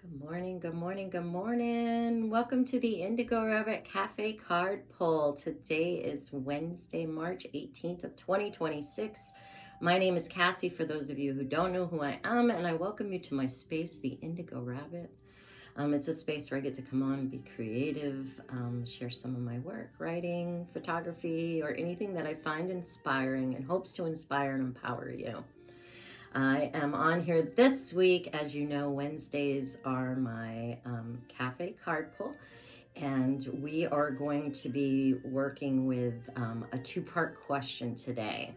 Good morning, good morning, good morning. Welcome to the Indigo Rabbit Cafe card pull. Today is Wednesday, March 18th of 2026. My name is Cassie, for those of you who don't know who I am, and I welcome you to my space, the Indigo Rabbit. It's a space where I get to come on and be creative, share some of my work, writing, photography, or anything that I find inspiring and hopes to inspire and empower you. I am on here this week. As you know, Wednesdays are my cafe card pull, and we are going to be working with a two-part question today.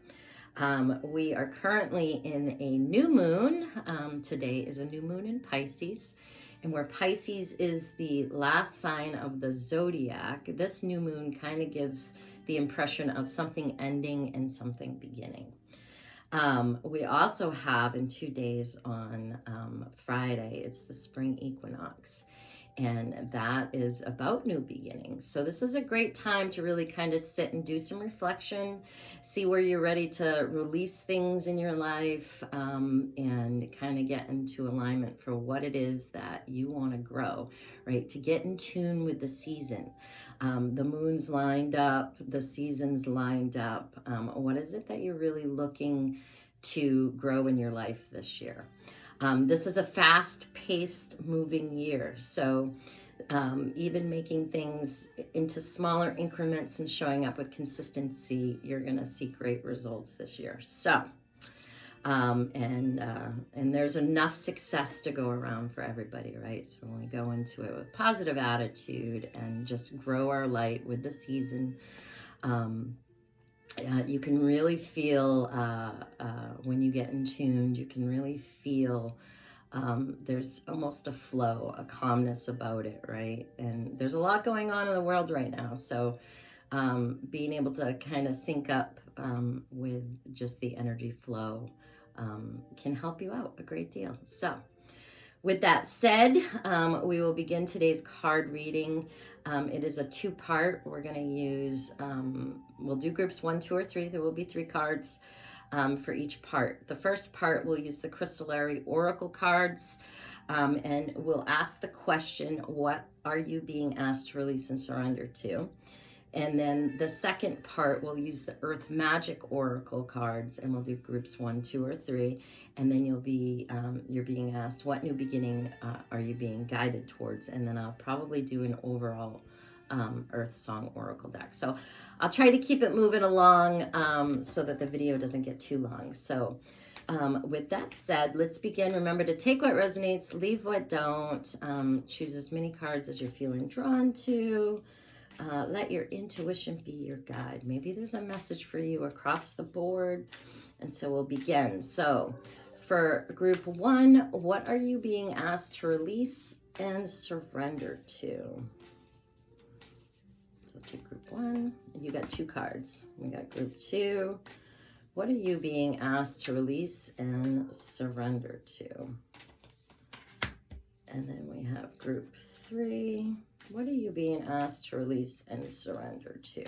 We are currently in a new moon. Today is a new moon in Pisces, and where Pisces is the last sign of the zodiac, this new moon kind of gives the impression of something ending and something beginning. We also have in 2 days on Friday, it's the Spring Equinox, and that is about new beginnings. So this is a great time to really kind of sit and do some reflection, see where you're ready to release things in your life, and kind of get into alignment for what it is that you want to grow, right? To get in tune with the season. The moon's lined up, the season's lined up. What is it that you're really looking to grow in your life this year? This is a fast-paced moving year, so even making things into smaller increments and showing up with consistency, you're going to see great results this year. So, and there's enough success to go around for everybody, right? So when we go into it with positive attitude and just grow our light with the season, you can really feel when you get in tuned, you can really feel there's almost a flow, a calmness about it, right? And there's a lot going on in the world right now. So being able to kind of sync up with just the energy flow can help you out a great deal. So with that said, we will begin today's card reading. It is a two-part. We're going to use, we'll do groups 1, 2, or 3. There will be 3 cards for each part. The first part, we'll use the Crystallary Oracle cards, and we'll ask the question, what are you being asked to release and surrender to? And then the second part, we'll use the Earth Magic Oracle cards, and we'll do groups 1, 2, or 3. And then you're being asked, what new beginning are you being guided towards? And then I'll probably do an overall Earth Song Oracle deck. So I'll try to keep it moving along so that the video doesn't get too long. So with that said, let's begin. Remember to take what resonates, leave what don't. Choose as many cards as you're feeling drawn to. Let your intuition be your guide. Maybe there's a message for you across the board. And so we'll begin. So for group 1, what are you being asked to release and surrender to? So to group 1, you got 2 cards. We got group 2. What are you being asked to release and surrender to? And then we have group 3. What are you being asked to release and surrender to?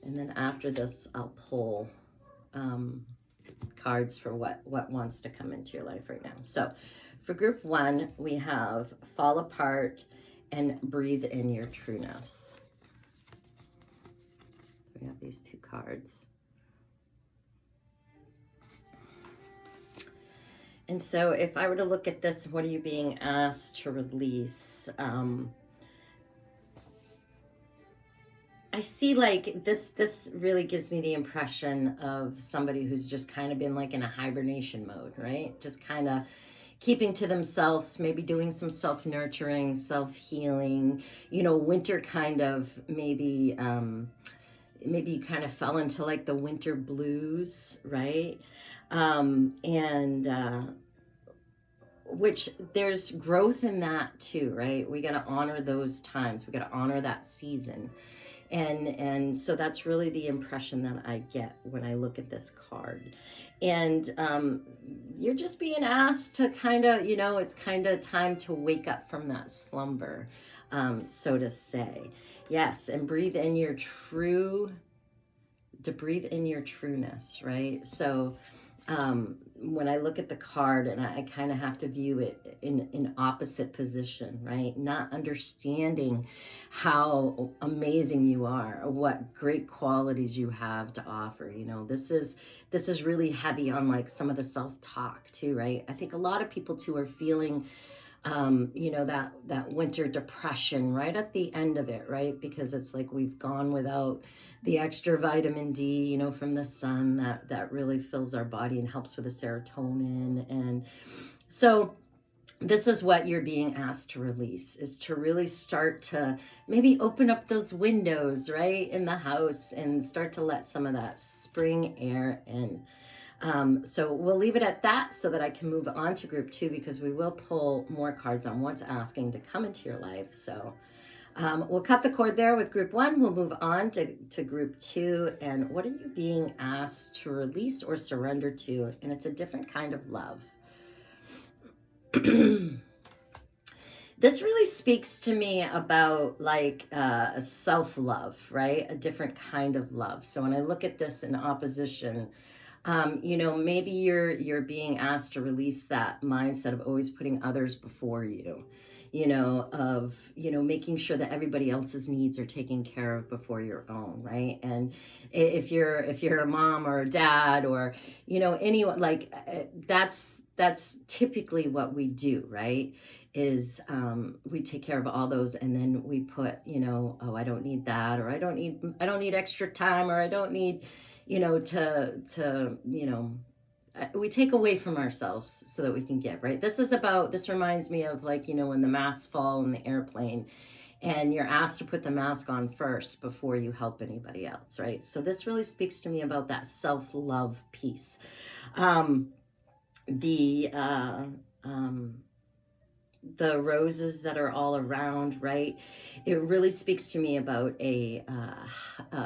And then after this, I'll pull cards for what wants to come into your life right now. So for group 1, we have Fall Apart and Breathe in Your Trueness. We have these 2 cards. And so if I were to look at this, what are you being asked to release? I see like this really gives me the impression of somebody who's just kind of been like in a hibernation mode, right? Just kind of keeping to themselves, maybe doing some self-nurturing, self-healing, winter kind of maybe you kind of fell into like the winter blues, right? Which there's growth in that too, right? We got to honor those times. We got to honor that season. And so that's really the impression that I get when I look at this card. And you're just being asked to kind of, it's kind of time to wake up from that slumber, so to say. Yes, and breathe in your trueness, right? So when I look at the card, and I kind of have to view it in opposite position, right? Not understanding how amazing you are, or what great qualities you have to offer. You know, this is really heavy on like some of the self-talk too, right? I think a lot of people too are feeling you know, that winter depression right at the end of it, right? Because it's like we've gone without the extra vitamin D, you know, from the sun that really fills our body and helps with the serotonin. And so this is what you're being asked to release, is to really start to maybe open up those windows, right, in the house, and start to let some of that spring air in. So we'll leave it at that so that I can move on to group 2, because we will pull more cards on what's asking to come into your life. So we'll cut the cord there with group 1. We'll move on to group 2. And what are you being asked to release or surrender to? And it's a different kind of love. This really speaks to me about like self-love, right? A different kind of love. So when I look at this in opposition, you know, maybe you're being asked to release that mindset of always putting others before you, you know, of, you know, making sure that everybody else's needs are taken care of before your own, right? And if you're a mom or a dad, or, you know, anyone, like that's typically what we do, right? Is we take care of all those, and then we put, you know, oh, I don't need that, or I don't need extra time, or I don't need, you know, to you know, we take away from ourselves so that we can give, right? This reminds me of, like, you know, when the masks fall in the airplane and you're asked to put the mask on first before you help anybody else, right? So this really speaks to me about that self-love piece. The roses that are all around, right? It really speaks to me about a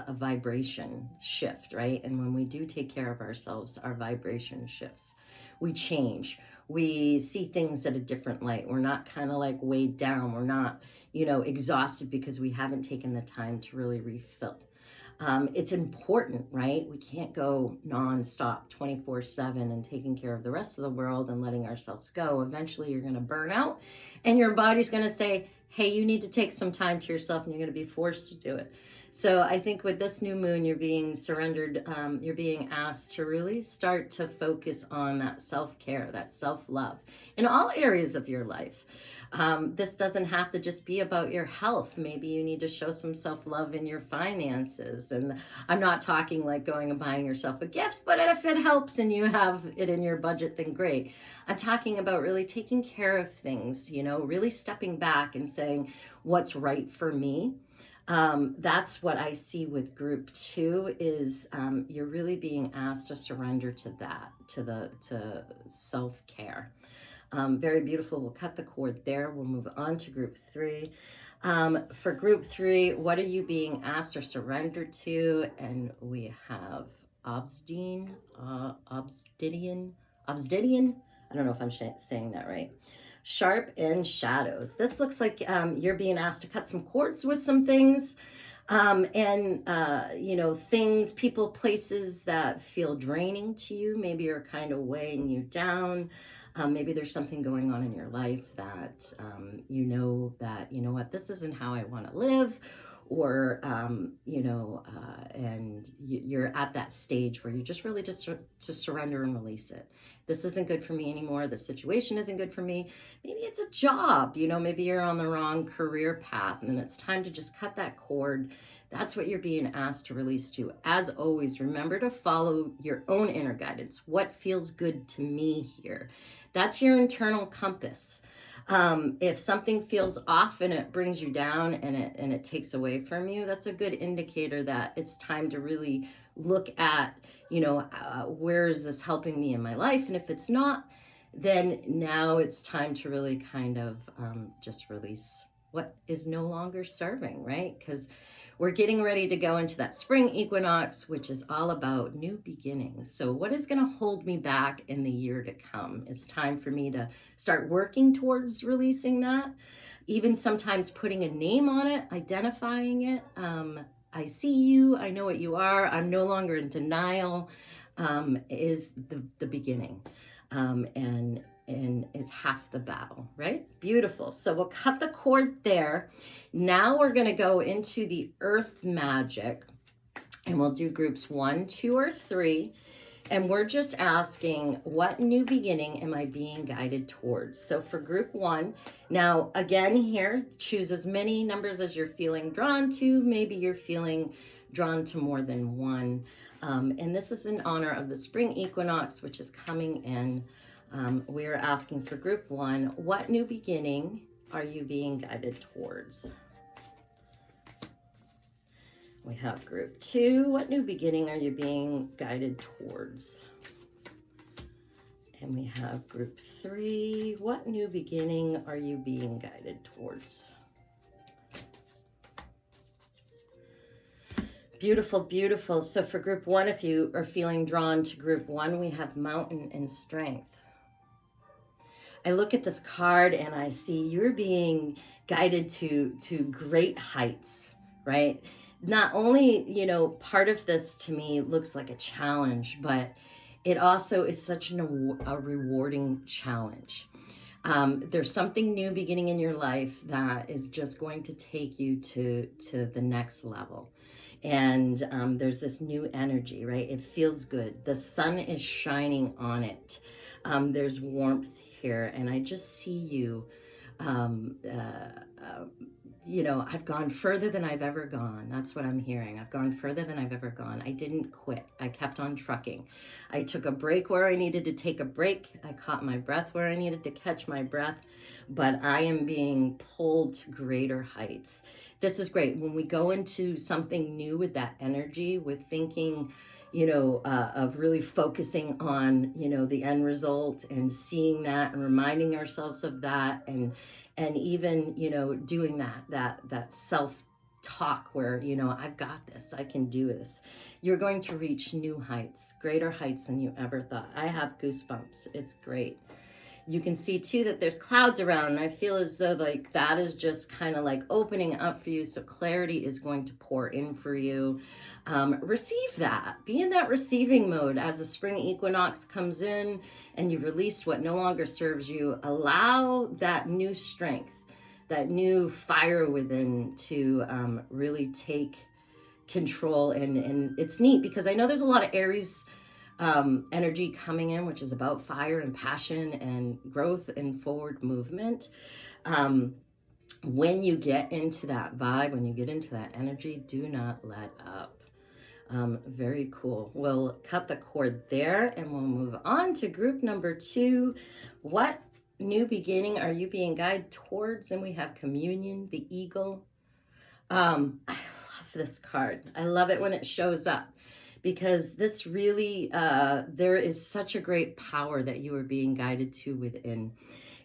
vibration shift, right? And when we do take care of ourselves, our vibration shifts. We change. We see things at a different light. We're not kind of like weighed down. We're not, you know, exhausted because we haven't taken the time to really refill. It's important, right? We can't go nonstop 24/7 and taking care of the rest of the world and letting ourselves go. Eventually you're going to burn out, and your body's going to say, hey, you need to take some time to yourself, and you're going to be forced to do it. So I think with this new moon, you're being surrendered, you're being asked to really start to focus on that self-care, that self-love in all areas of your life. This doesn't have to just be about your health. Maybe you need to show some self-love in your finances. And I'm not talking like going and buying yourself a gift, but if it helps and you have it in your budget, then great. I'm talking about really taking care of things, you know, really stepping back and saying, what's right for me? That's what I see with group 2 is you're really being asked to surrender to that, to self-care. Very beautiful. We'll cut the cord there. We'll move on to group 3. For group 3, what are you being asked or surrendered to? And we have obsidian. I don't know if I'm saying that right. Sharp and shadows. This looks like you're being asked to cut some cords with some things. You know, things, people, places that feel draining to you, maybe are kind of weighing you down. Maybe there's something going on in your life that, you know what, this isn't how I want to live, or, you know, and you're at that stage where you just really just to surrender and release it. This isn't good for me anymore. The situation isn't good for me. Maybe it's a job, you know, maybe you're on the wrong career path, and then it's time to just cut that cord. That's what you're being asked to release to. As always, remember to follow your own inner guidance. What feels good to me here? That's your internal compass. If something feels off and it brings you down and it takes away from you, that's a good indicator that it's time to really look at, you know, where is this helping me in my life? And if it's not, then now it's time to really kind of just release what is no longer serving, right? Because we're getting ready to go into that spring equinox, which is all about new beginnings. So what is going to hold me back in the year to come? It's time for me to start working towards releasing that. Even sometimes putting a name on it, identifying it. I see you, I know what you are. I'm no longer in denial. is the beginning, and is half the battle, right? Beautiful. So we'll cut the cord there. Now we're going to go into the earth magic, and we'll do groups 1, 2, or 3. And we're just asking, what new beginning am I being guided towards? So for group 1, now again here, choose as many numbers as you're feeling drawn to. Maybe you're feeling drawn to more than one. And this is in honor of the spring equinox, which is coming in. We are asking for group 1, what new beginning are you being guided towards? We have group 2, what new beginning are you being guided towards? And we have group 3, what new beginning are you being guided towards? Beautiful, beautiful. So for group 1, if you are feeling drawn to group 1, we have mountain and strength. I look at this card and I see you're being guided to great heights, right? Not only, part of this to me looks like a challenge, but it also is such a rewarding challenge. There's something new beginning in your life that is just going to take you to the next level. And there's this new energy, right? It feels good. The sun is shining on it. There's warmth here, and I just see you I've gone further than I've ever gone. That's what I'm hearing. I've gone further than I've ever gone. I didn't quit. I kept on trucking. I took a break where I needed to take a break. I caught my breath where I needed to catch my breath. But I am being pulled to greater heights. This is great. When we go into something new with that energy, with thinking, of really focusing on, the end result and seeing that and reminding ourselves of that, and even, doing that self-talk where, I've got this, I can do this. You're going to reach new heights, greater heights than you ever thought. I have goosebumps. It's great. You can see too that there's clouds around, and I feel as though like that is just kind of like opening up for you. So clarity is going to pour in for you. Receive that. Be in that receiving mode as the spring equinox comes in and you've released what no longer serves you. Allow that new strength, that new fire within to really take control. And it's neat because I know there's a lot of Aries energy coming in, which is about fire and passion and growth and forward movement. When you get into that vibe, when you get into that energy, do not let up. Very cool. We'll cut the cord there and we'll move on to group number 2. What new beginning are you being guided towards? And we have communion, the eagle. I love this card. I love it when it shows up, because this really, there is such a great power that you are being guided to within.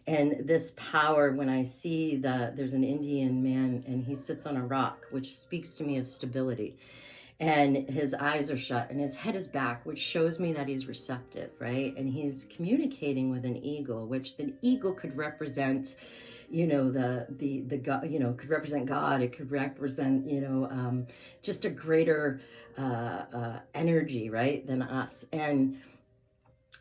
And this power, when I see there's an Indian man and he sits on a rock, which speaks to me of stability. And his eyes are shut and his head is back, which shows me that he's receptive, right? And he's communicating with an eagle, which the eagle could represent, the God, could represent God. It could represent, just a greater energy, right, than us. And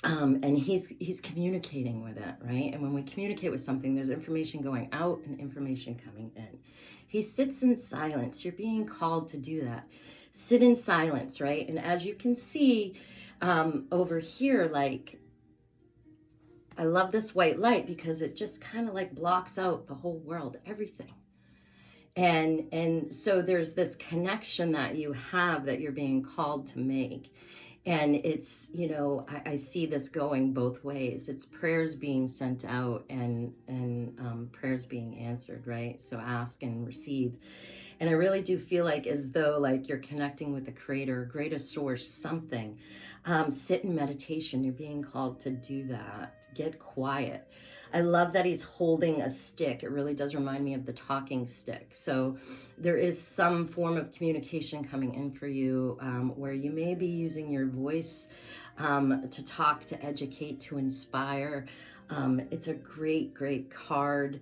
he's communicating with it, right? And when we communicate with something, there's information going out and information coming in. He sits in silence. You're being called to do that. Sit in silence, right? And as you can see over here, like, I love this white light because it just kind of like blocks out the whole world, everything. And so there's this connection that you have that you're being called to make. And it's, I see this going both ways. It's prayers being sent out and prayers being answered, right? So ask and receive. And I really do feel like as though like you're connecting with the creator, greater source, something. Sit in meditation. You're being called to do that. Get quiet. I love that he's holding a stick. It really does remind me of the talking stick. So there is some form of communication coming in for you where you may be using your voice to talk, to educate, to inspire. It's a great, great card.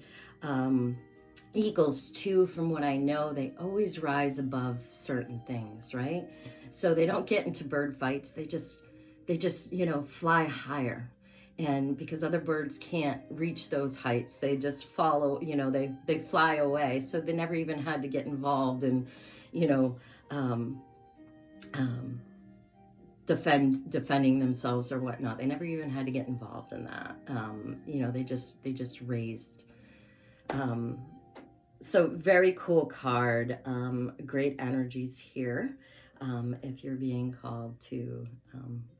Eagles too, from what I know, they always rise above certain things, right? So they don't get into bird fights. They they just, fly higher. And because other birds can't reach those heights, they just follow, they fly away. So they never even had to get involved in, you know, um, um, defending themselves or whatnot. They never even had to get involved in that. They just raised. So very cool card. Great energies here. If you're being called to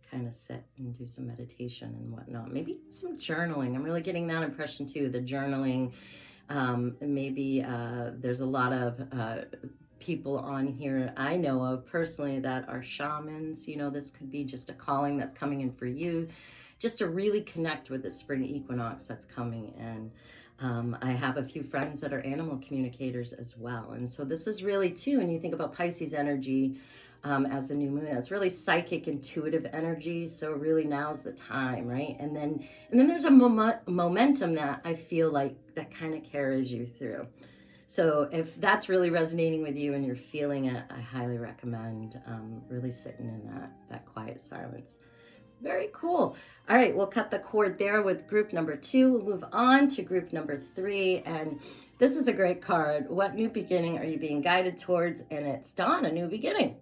kind of sit and do some meditation and whatnot, maybe some journaling. I'm really getting that impression too. The journaling. Maybe there's a lot of people on here I know of personally that are shamans. This could be just a calling that's coming in for you, just to really connect with the spring equinox that's coming in. I have a few friends that are animal communicators as well. And so this is really too, when you think about Pisces energy as the new moon, it's really psychic, intuitive energy. So really now's the time, right? And then there's a momentum that I feel like that kind of carries you through. So if that's really resonating with you and you're feeling it, I highly recommend really sitting in that quiet silence. Very cool. All right, we'll cut the cord there with group number 2. We'll move on to group number 3. And this is a great card. What new beginning are you being guided towards? And it's dawn, a new beginning.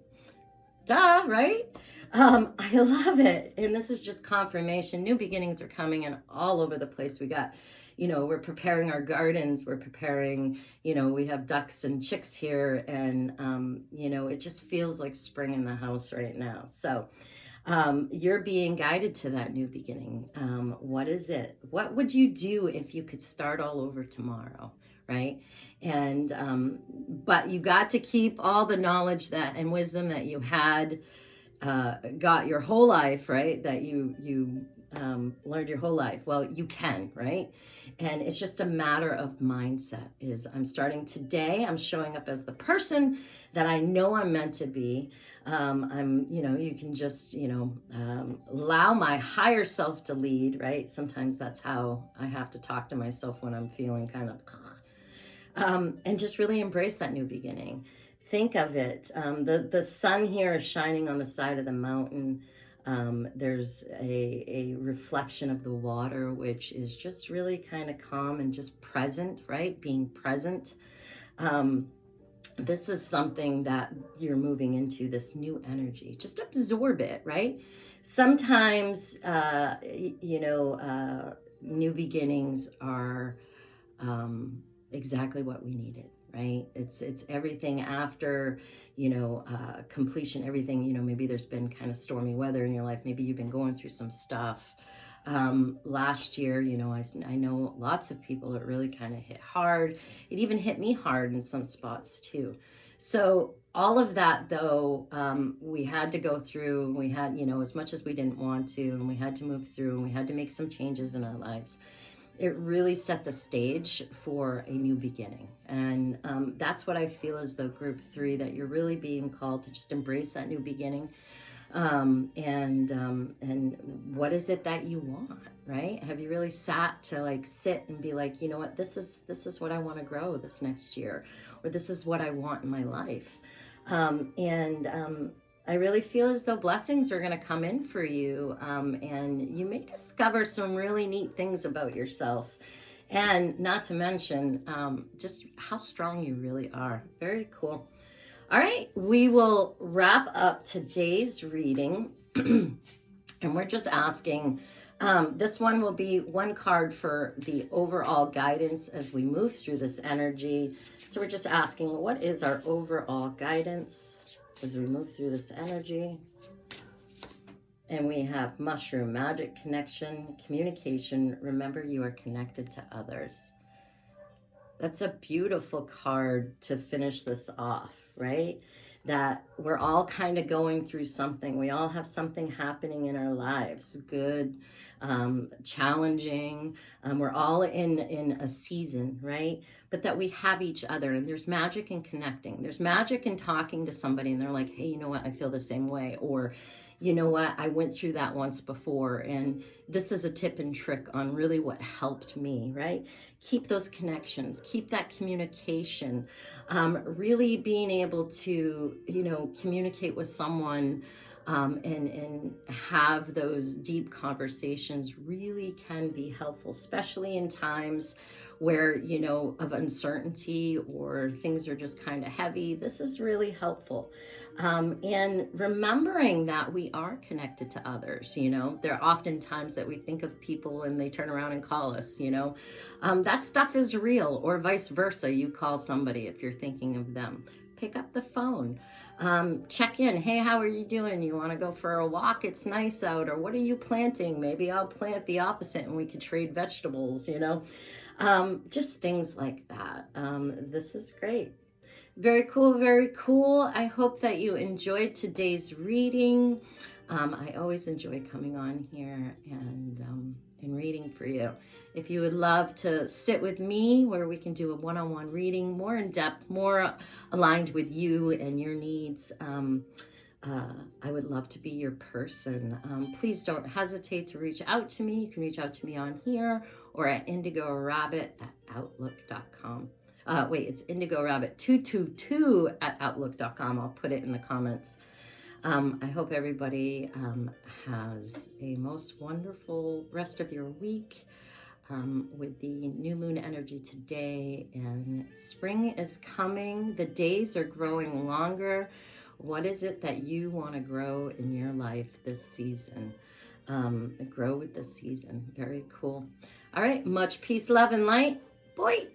Duh, right? I love it. And this is just confirmation. New beginnings are coming in all over the place. We got, we're preparing our gardens. We're preparing, we have ducks and chicks here. And, it just feels like spring in the house right now. So you're being guided to that new beginning. What is it? What would you do if you could start all over tomorrow? Right? And but you got to keep all the knowledge that and wisdom that you had got your whole life, right? That you learned your whole life. Well, you can, right? And it's just a matter of mindset. Is I'm starting today. I'm showing up as the person that I know I'm meant to be. You can just, allow my higher self to lead, right? Sometimes that's how I have to talk to myself when I'm feeling kind of, and just really embrace that new beginning. Think of it. The sun here is shining on the side of the mountain. There's a reflection of the water, which is just really kind of calm and just present, right? Being present. This is something that you're moving into, this new energy. Just absorb it, right? Sometimes, new beginnings are exactly what we needed, right? It's everything after, completion, everything, maybe there's been kind of stormy weather in your life. Maybe you've been going through some stuff. Last year, I know lots of people, it really kind of hit hard. It even hit me hard in some spots too. So all of that though, we had to go through, we had, as much as we didn't want to, and we had to move through, and we had to make some changes in our lives. It really set the stage for a new beginning. And that's what I feel as though group 3, that you're really being called to just embrace that new beginning. And what is it that you want, right? Have you really sat to sit and be like, you know what, this is what I want to grow this next year, or this is what I want in my life. I really feel as though blessings are going to come in for you, and you may discover some really neat things about yourself, and not to mention just how strong you really are. Very cool. All right, we will wrap up today's reading, and we're just asking, this one will be one card for the overall guidance as we move through this energy. So we're just asking, what is our overall guidance as we move through this energy? And we have mushroom, magic, connection, communication. Remember, you are connected to others. That's a beautiful card to finish this off, right? That we're all kind of going through something. We all have something happening in our lives, good, challenging. We're all in a season, right? But that we have each other, and there's magic in connecting. There's magic in talking to somebody and they're like, hey, you know what? I feel the same way. Or, you know what? I went through that once before, and this is a tip and trick on really what helped me, right? Keep those connections, keep that communication, really being able to, communicate with someone and have those deep conversations really can be helpful, especially in times where, you know, of uncertainty or things are just kind of heavy. This is really helpful. And remembering that we are connected to others, you know, there are often times that we think of people and they turn around and call us, you know, that stuff is real, or vice versa. You call somebody if you're thinking of them. Pick up the phone, check in. Hey, how are you doing? You want to go for a walk? It's nice out. Or what are you planting? Maybe I'll plant the opposite and we could trade vegetables, you know, just things like that. This is great. Very cool, very cool. I hope that you enjoyed today's reading. I always enjoy coming on here and reading for you. If you would love to sit with me where we can do a one-on-one reading, more in depth, more aligned with you and your needs, I would love to be your person. Please don't hesitate to reach out to me. You can reach out to me on here or at IndIGoRabbit@outlook.com. Wait, it's IndIGoRabbit222@outlook.com. I'll put it in the comments. I hope everybody has a most wonderful rest of your week with the new moon energy today. And spring is coming. The days are growing longer. What is it that you want to grow in your life this season? Grow with the season. Very cool. All right. Much peace, love, and light. Boy.